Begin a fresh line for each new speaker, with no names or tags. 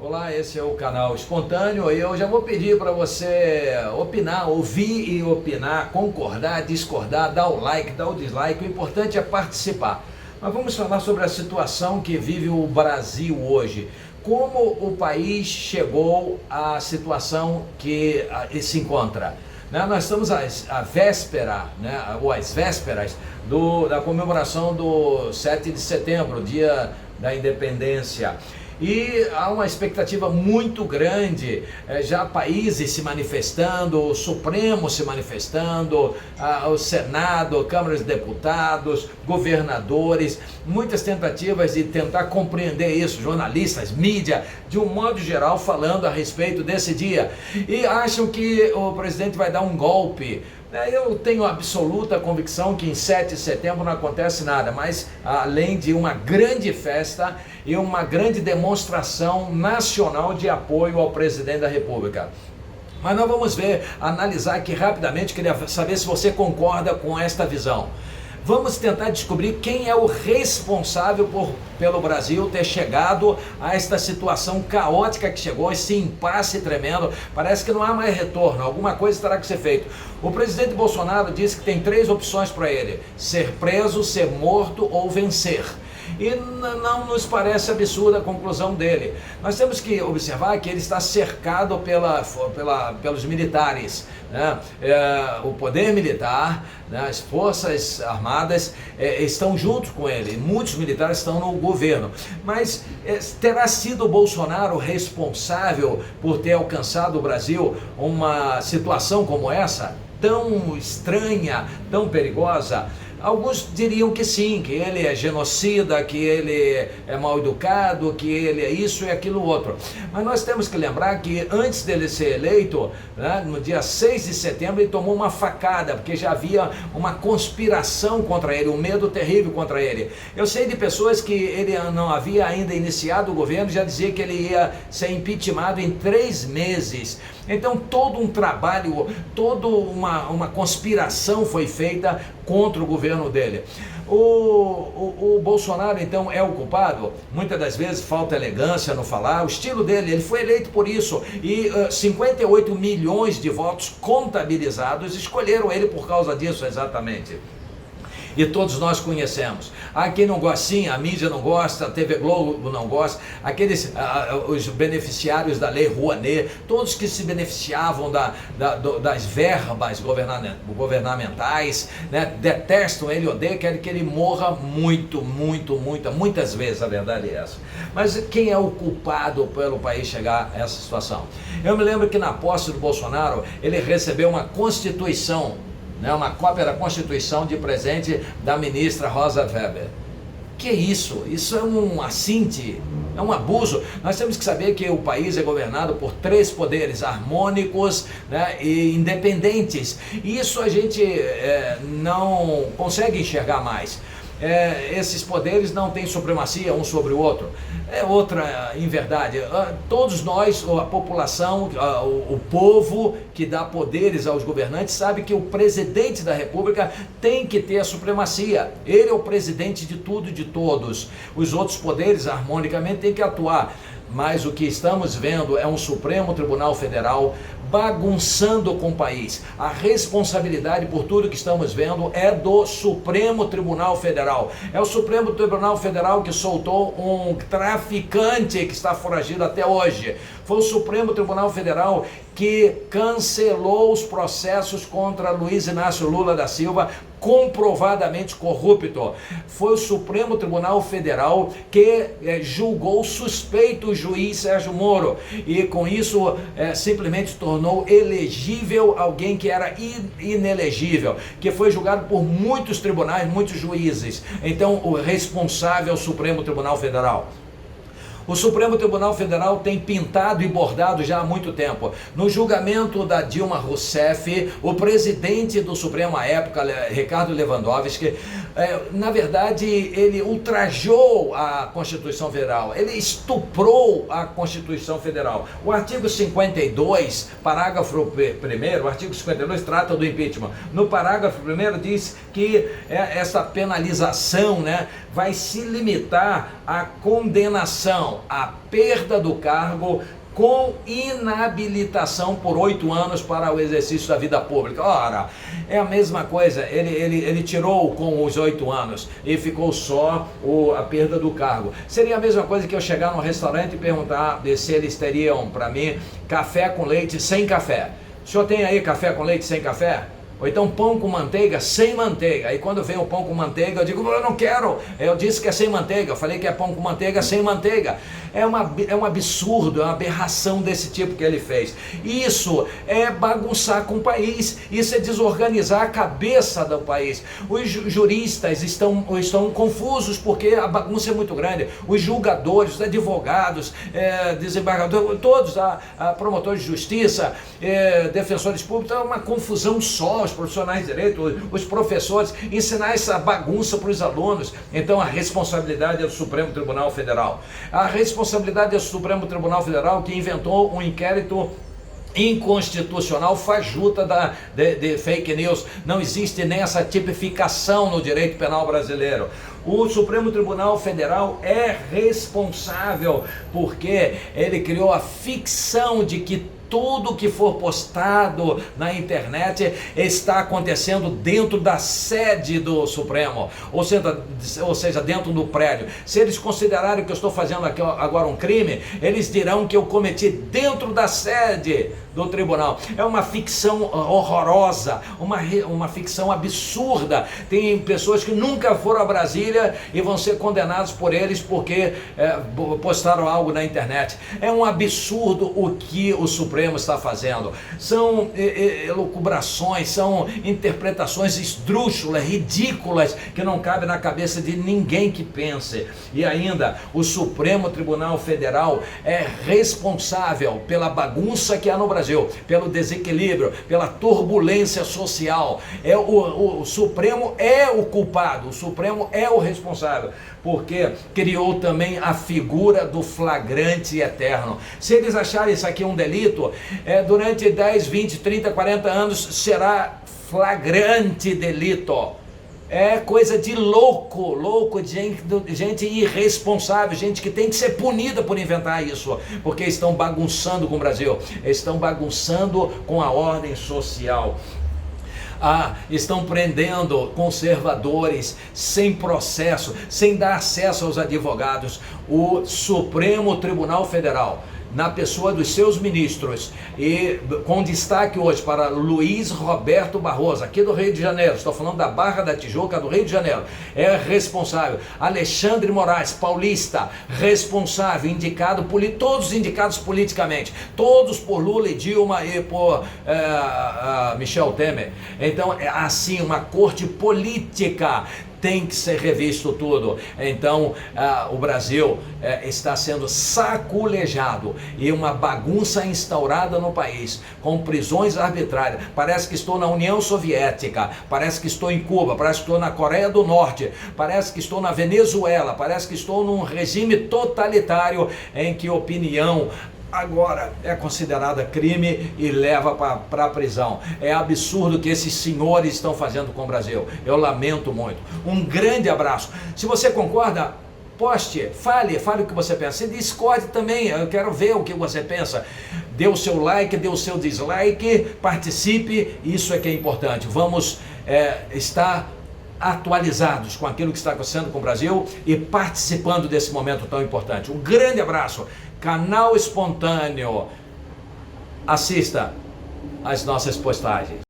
Olá, esse é o canal Espontâneo e eu já vou pedir para você opinar, ouvir e opinar, concordar, discordar, dar o like, dar o dislike, o importante é participar. Mas vamos falar sobre a situação que vive o Brasil hoje. Como o país chegou à situação que se encontra. Nós estamos à véspera, ou às vésperas da comemoração do 7 de setembro, dia da independência. E há uma expectativa muito grande, já países se manifestando, o Supremo se manifestando, o Senado, Câmara de Deputados, governadores, muitas tentativas de tentar compreender isso, jornalistas, mídia, de um modo geral falando a respeito desse dia. E acham que o presidente vai dar um golpe. Eu tenho absoluta convicção que em 7 de setembro não acontece nada, mas além de uma grande festa e uma grande demonstração nacional de apoio ao presidente da República. Mas nós vamos analisar aqui rapidamente, queria saber se você concorda com esta visão. Vamos tentar descobrir quem é o responsável pelo Brasil ter chegado a esta situação caótica que chegou, esse impasse tremendo. Parece que não há mais retorno, alguma coisa terá que ser feito. O presidente Bolsonaro disse que tem 3 opções para ele: ser preso, ser morto ou vencer. E não nos parece absurda a conclusão dele. Nós temos que observar que ele está cercado pelos militares, o poder militar, as forças armadas estão junto com ele, muitos militares estão no governo. Mas terá sido o Bolsonaro responsável por ter alcançado o Brasil uma situação como essa, tão estranha, tão perigosa? Alguns diriam que sim, que ele é genocida, que ele é mal educado, que ele é isso e aquilo outro. Mas nós temos que lembrar que antes dele ser eleito, no dia 6 de setembro, ele tomou uma facada, porque já havia uma conspiração contra ele, um medo terrível contra ele. Eu sei de pessoas que ele não havia ainda iniciado o governo, já dizia que ele ia ser impeachmentado em 3 meses. Então todo um trabalho, toda uma conspiração foi feita contra o governo dele. O Bolsonaro então é o culpado? Muitas das vezes falta elegância no falar, o estilo dele, ele foi eleito por isso e 58 milhões de votos contabilizados escolheram ele por causa disso exatamente. E todos nós conhecemos. Há quem não gosta, sim, a mídia não gosta, a TV Globo não gosta, os beneficiários da Lei Rouanet, todos que se beneficiavam das verbas governamentais, detestam ele, odeiam, querem que ele morra muitas vezes, a verdade é essa. Mas quem é o culpado pelo país chegar a essa situação? Eu me lembro que na posse do Bolsonaro, ele recebeu uma Constituição, uma cópia da Constituição de presente da ministra Rosa Weber. Que isso? Isso é um assinte, é um abuso. Nós temos que saber que o país é governado por 3 poderes harmônicos, e independentes. Isso a gente não consegue enxergar mais. Esses poderes não têm supremacia um sobre o outro. É outra inverdade. Todos nós, a população, o povo que dá poderes aos governantes, sabe que o presidente da República tem que ter a supremacia. Ele é o presidente de tudo e de todos. Os outros poderes, harmonicamente, têm que atuar. Mas o que estamos vendo é um Supremo Tribunal Federal bagunçando com o país. A responsabilidade por tudo que estamos vendo é do Supremo Tribunal Federal. É o Supremo Tribunal Federal que soltou um traficante que está foragido até hoje. Foi o Supremo Tribunal Federal que cancelou os processos contra Luiz Inácio Lula da Silva, comprovadamente corrupto. Foi o Supremo Tribunal Federal que julgou o suspeito juiz Sérgio Moro e com isso simplesmente tornou elegível alguém que era inelegível, que foi julgado por muitos tribunais, muitos juízes. Então o responsável é o Supremo Tribunal Federal. O Supremo Tribunal Federal tem pintado e bordado já há muito tempo. No julgamento da Dilma Rousseff, o presidente do Supremo à época, Ricardo Lewandowski, na verdade, ele ultrajou a Constituição Federal, ele estuprou a Constituição Federal. O artigo 52, parágrafo 1º, o artigo 52 trata do impeachment. No parágrafo 1º diz que essa penalização, vai se limitar à condenação. Não, a perda do cargo com inabilitação por 8 anos para o exercício da vida pública. Ora, é a mesma coisa, ele tirou com os 8 anos e ficou só a perda do cargo. Seria a mesma coisa que eu chegar num restaurante e perguntar se eles teriam para mim café com leite sem café. O senhor tem aí café com leite sem café? Ou então pão com manteiga sem manteiga. Aí quando vem o pão com manteiga, eu digo, eu não quero. Eu disse que é sem manteiga, eu falei que é pão com manteiga sem manteiga. É um absurdo, é uma aberração desse tipo que ele fez. Isso é bagunçar com o país, isso é desorganizar a cabeça do país. Os juristas estão confusos porque a bagunça é muito grande. Os julgadores, os advogados, desembargadores, todos, promotores de justiça, defensores públicos, é uma confusão só. Os profissionais de direito, os professores, ensinar essa bagunça para os alunos. Então a responsabilidade é do Supremo Tribunal Federal. A responsabilidade é do Supremo Tribunal Federal, que inventou um inquérito inconstitucional fajuta de fake news. Não existe nem essa tipificação no direito penal brasileiro. O Supremo Tribunal Federal é responsável porque ele criou a ficção de que tudo que for postado na internet está acontecendo dentro da sede do Supremo, ou seja, dentro do prédio. Se eles considerarem que eu estou fazendo aqui agora um crime, eles dirão que eu cometi dentro da sede do tribunal. É uma ficção horrorosa, uma ficção absurda. Tem pessoas que nunca foram a Brasília e vão ser condenados por eles porque postaram algo na internet. É um absurdo o que o Supremo está fazendo. São elucubrações, são interpretações esdrúxulas, ridículas, que não cabem na cabeça de ninguém que pense. E ainda, o Supremo Tribunal Federal é responsável pela bagunça que há no Brasil, pelo desequilíbrio, pela turbulência social. O Supremo é o culpado, o Supremo é o responsável, porque criou também a figura do flagrante eterno. Se eles acharem isso aqui um delito, durante 10, 20, 30, 40 anos será flagrante delito. É coisa de louco, de gente irresponsável, gente que tem que ser punida por inventar isso, porque estão bagunçando com o Brasil, estão bagunçando com a ordem social. Estão prendendo conservadores sem processo, sem dar acesso aos advogados. O Supremo Tribunal Federal, na pessoa dos seus ministros, e com destaque hoje para Luiz Roberto Barroso, aqui do Rio de Janeiro, estou falando da Barra da Tijuca, do Rio de Janeiro, é responsável. Alexandre Moraes, paulista, responsável, indicado por todos indicados politicamente, todos por Lula e Dilma e por Michel Temer. Então é assim, uma corte política. Tem que ser revisto tudo. Então o Brasil está sendo saculejado e uma bagunça instaurada no país, com prisões arbitrárias. Parece que estou na União Soviética, parece que estou em Cuba, parece que estou na Coreia do Norte, parece que estou na Venezuela, parece que estou num regime totalitário em que opinião agora é considerada crime e leva para a prisão. É absurdo o que esses senhores estão fazendo com o Brasil. Eu lamento muito. Um grande abraço. Se você concorda, poste, fale o que você pensa. Se discorde também, eu quero ver o que você pensa. Dê o seu like, dê o seu dislike, participe, isso é que é importante. Vamos estar atualizados com aquilo que está acontecendo com o Brasil e participando desse momento tão importante. Um grande abraço. Canal Espontâneo. Assista às nossas postagens.